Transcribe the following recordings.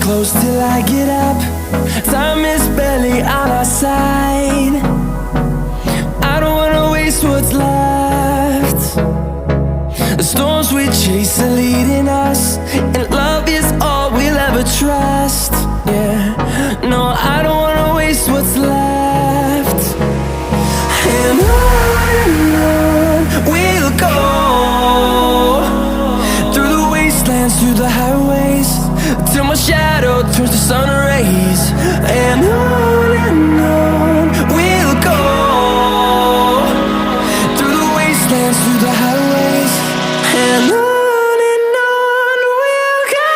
close till I get up. Time is barely on our side. I don't wanna waste what's left. The storms we chase are leading us, and love is all we'll ever trust. Yeah, no, I don't wanna waste what's left. And on we'll go, through the wastelands, through the highways, till my shadow turns to sun rays. And on we'll go, through the wastelands, through the highways, and on we'll go.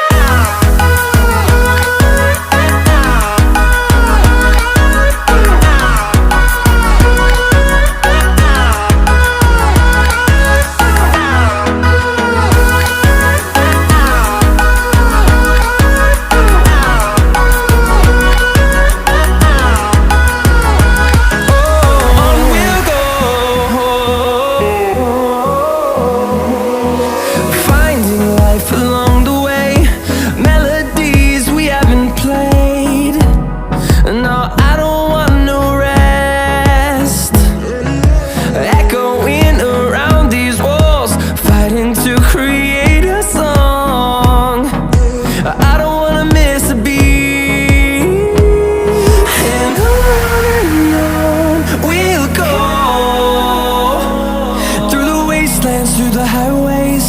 Through the highways,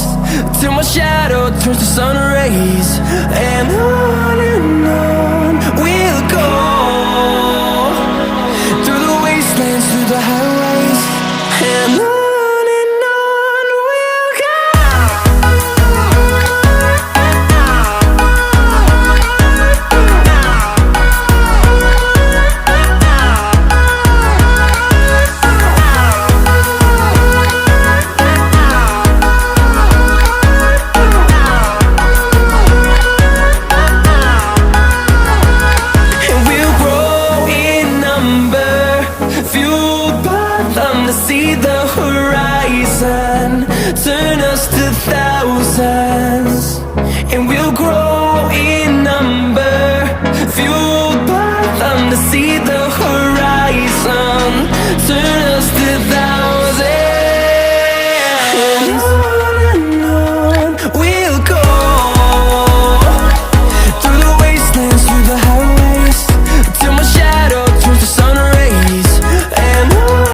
till my shadow turns to sun rays. And on we'll go, through the wastelands, through the highways, and on we'll go. See the horizon turn us to thousands, and we'll grow in number, fueled by them to see the horizon.